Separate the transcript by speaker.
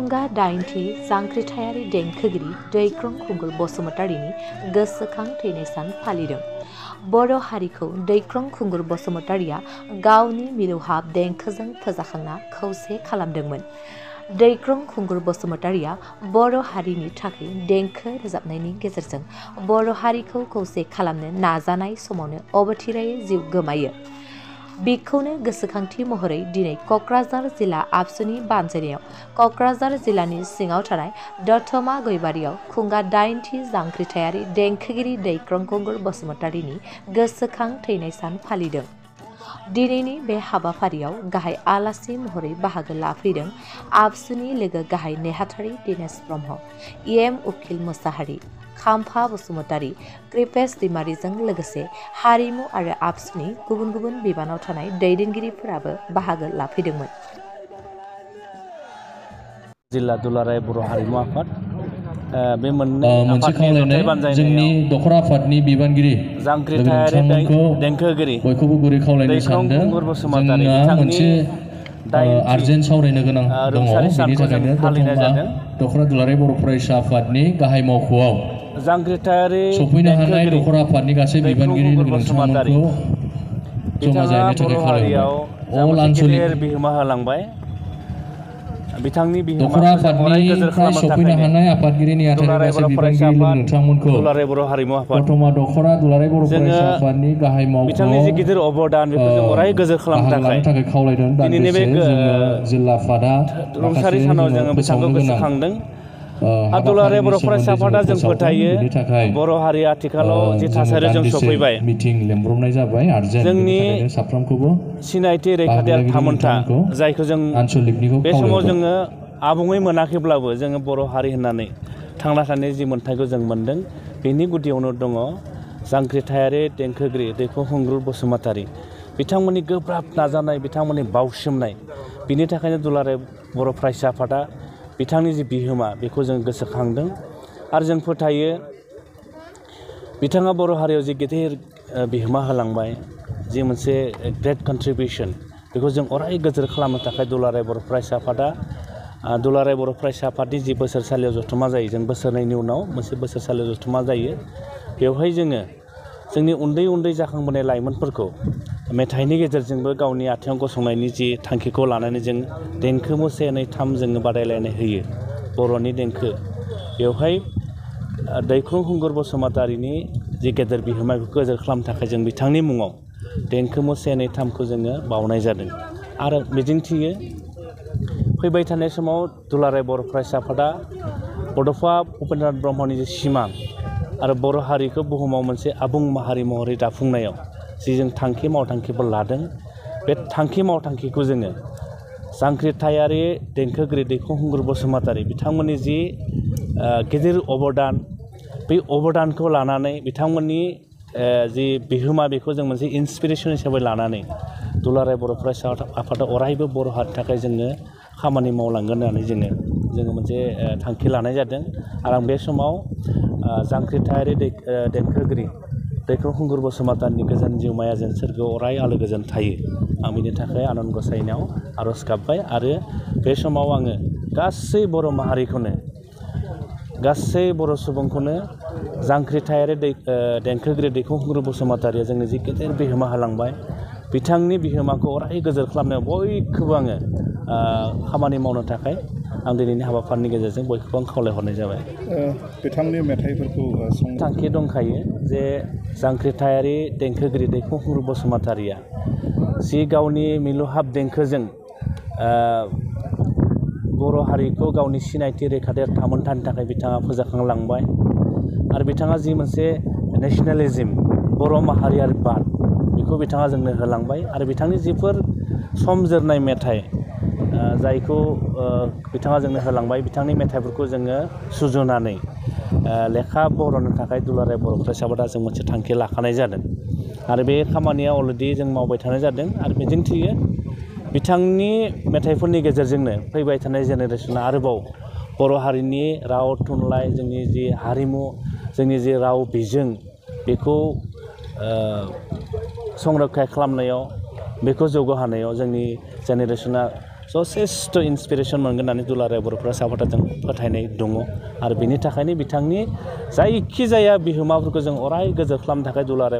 Speaker 1: खुंगा 8थि जांख्रिथायारि देंखोगिरि दैख्रं खुंगुर बसुमतारीनि गोसोखां थैनाय सान फालिदों। बर' हारिखौ दैख्रं खुंगुर बसुमतारीया गावनि मिलौहाब देंखोजों फोजाखांना खौसे खालामदोंमोन। दैख्रं खुंगुर बसुमतारीया बर' हारिनि थाखाय देंखो रोजाबनायनि गेजेरजों बर' हारिखौ खौसे खालामनो नाजानाय समावनो अबथिरायै जिउ गोमायो। बिखौनो गोसोखांथि महरै दिनै क'क्राझार जिल्ला आबसुनि बानजायनायाव क'क्राझार जिल्लानि सिङाव थानाय दतमा गयबारियाव खुंगा 8थि जांख्रिथायारि देंखोगिरि दैख्रं खुंगुर बसुमतारीनि गोसोखां थैनाय सान फालिदों। दिनैनि बे हाबाफारियाव गाहाय आलासि महरै बाहागो लाफैदों आबसुनि लोगो गाहाय नेहाथारि दिनेश ब्रह्म, एम उखिल मोसाहारि, खाम्फा बसुमतारी, कृपेश दैमारिजों लोगोसे हारिमु आरो आबसुनि गुबुन गुबुन बिबानाव थानाय दैदेनगिरिफोराबो बाहागो लाफैदोंमोन।
Speaker 2: जिल्ला दुलाराय बर' हारिमु आफाद बे
Speaker 3: मोनसे खावलायनाय जोंनि दखरा आफादनि बिबानगिरि
Speaker 2: जांख्रिथायारि देंखोगिरि
Speaker 3: बयखौबो गुरै खावलायनो सानदों। जोंना मोनसे आर्जेन्ट सावरायनो गोनां दङ, बेनि थाखायनो दखरा दुलाराय बर' फरायसा आफादनि गाहाय मावख'आव
Speaker 2: जांख्रिथायारि
Speaker 3: सफैनो हानाय दखरा आफादनि गासै बिबानगिरि नोंथांमोनखौ जमा जाहैनो थाखाय खावलायहरबाय। अल आनसलिक
Speaker 2: बिहोमा होलांबाय। बिथांनि
Speaker 3: दखरा आफादनिफ्राय सफैनो हानाय आफादगिरि नेहाथारि गासै बिबानगिरि नोंथांमोनखौ
Speaker 2: दुलाराय बर' हारिमु आफाद
Speaker 3: दतमा दखरा दुलाराय बर' फरायसा आफादनि गाहाय
Speaker 2: बिथांनि जि गिदिर अबदान बेखौ जों अराय गोजोर खालामनो थाखाय
Speaker 3: खावलायदों।
Speaker 2: दिनैनि बे
Speaker 3: जिल्ला आफादा
Speaker 2: रुंसारि सानाव जोङो बिथांखौ गोसोखांदों। दुलाराय बर' फरायसा आफादा जों फोथायो बर' हारिया आथिखालाव जि थासारियाव जों सफैबाय
Speaker 3: मिटिं लेंब्रबनाय जाबाय
Speaker 2: जोंनि
Speaker 3: साफ्रोमखौबो
Speaker 2: सिनायथि रैखाथि आरो थामोनथा जायखौ जों बे समाव जोङो आबुङै मोनाखैब्लाबो जोङो बर' हारि होननानै थांना थानाय जि मोन्थायखौ जों मोनदों बेनि गुदियावनो दङ जांख्रिथायारि देंखोगिरि दैख्रं खुंगुर बसुमतारी। बिथांमोननि गोब्राब नाजानाय, बिथांमोननि बावसोमनाय, बिनि थाखायनो दुलाराय बर' फरायसा आफादा बिथांनि जि बिहोमा बेखौ जों गोसोखांदों आरो जों फोथायो बिथाङा बर' हारियाव जि गिदिर बिहोमा होलांबाय, जि मोनसे ग्रेट कन्ट्रिबिउसन, बेखौ जों अराय गोजोर खालामनो थाखाय दुलाराय बर' फरायसा आफादा दुलाराय बर' फरायसा आफादनि जि बोसोरसालियाव जथुमा जायो, जों बोसोरनैनि उनाव मोनसे बोसोरसालियाव जथुमा जायो। बेवहाय जोङो जोंनि उन्दै उन्दै जाखांबोनाय लाइमोनफोरखौ मेथाइनि गेजेरजोंबो गावनि आथिङाव गसंनायनि जि थांखिखौ लानानै जों देंखो से नै थाम जोङो बादायलायनाय होयो बर'नि देंखो। बेवहाय दैख्रं खुंगुर बसुमतारीनि जि गेदेर बिहोमा बेखौ गोजोर खालामनो थाखाय जों बिथांनि मुङाव देंखो से नै थामखौ जोङो बावनाय जादों आरो मिजिंथियो फैबाय थानाय समाव दुलाराय बर' फरायसा आफादा बड'फा उपेन्द्रनाथ ब्रह्मनि जि सिमां आरो बर' हारिखौ बुहुमाव मोनसे आबुं माहारि महरै दाफुंनायाव जि जों थांखि मावथांखिफोर लादों, बे थांखि मावथांखिखौ जोङो जांख्रिथायारि देंखोगिरि दैख्रं खुंगुर बसुमतारी बिथांमोननि जि गिदिर अबदान, बै अबदानखौ लानानै बिथांमोननि जि बिहोमा बेखौ जों मोनसे इन्सपिरेसन हिसाबै लानानै दुलाराय बर' फरायसा आफादा अरायबो बर' हारिनि थाखाय जोङो खामानि मावलांगोन होननानै जोङो मोनसे थांखि लानाय जादों। आरो आं बे समाव जांख्रिथायारि देंखोगिरि दैख्रं खुंगुर बसुमतारीनि गोजोन जिउमाया जेन सोरगोआव अराय आलो गोजोन थायो, आं बिनि थाखाय आनान गसाइनाव आर'ज गाबबाय। आरो बे समाव आङो गासै बर' माहारिखौनो, गासै बर' सुबुंखौनो जांख्रिथायारि देंखोगिरि दैख्रं खुंगुर बसुमतारीया जोंनो जि गेदेर बिहोमा होलांबाय, बिथांनि बिहोमाखौ अराय गोजोर खालामनायाव बयखौबो आङो खामानि मावनो थाखाय आं दिनैनि हाबाफारिनि गेजेरजों बयखौबो आं खावलायहरनाय जाबाय।
Speaker 4: बिथांनि मेथाइफोरखौ
Speaker 2: थांखि दंखायो जे जांख्रिथायारि देंखोगिरि दैख्रं खुंगुर बसुमतारीया जि गावनि मिलौहाब देंखोजों बर' हारिखौ गावनि सिनायथि रैखाथि थामोनथानि थाखाय बिथाङा फोजाखांलांबाय आरो बिथाङा जि मोनसे नेसनेलिज्म, बर' माहारियारि बाद, बेखौ बिथाङा जोंनो होलांबाय। आरो बिथांनि जिफोर सम जोरनाय मेथाइ जायखौ बिथाङा जोंनो होलांबाय, बिथांनि मेथाइफोरखौ जोङो सुजुनानै लेखा बर'नो थाखाय दुलाराय बर' फरायसा आफादा जों मोनसे थांखि लाखानाय जादों आरो बे खामानिया अलरेडि जों मावबाय थानाय जादों। आरो मिजिंथियो बिथांनि मेथाइफोरनि गेजेरजोंनो फैबाय थानाय जेनेरेसना आरोबाव बर' हारिनि राव थुनलाइ, जोंनि जि हारिमु, जोंनि जि राव बिजों, बेखौ संरैखा खालामनायाव, बेखौ जौगाहोनायाव जोंनि जेनेरेसना जथेस्थ' इन्सपिरेसन मोनगोन होननानै दुलाराय बर' फरायसा आफादा जों फोथायनाय दङ आरो बेनि थाखायनो बिथांनि जायखिजाया बिहोमाफोरखौ जों अराय गोजौ खालामनो थाखाय दुलाराय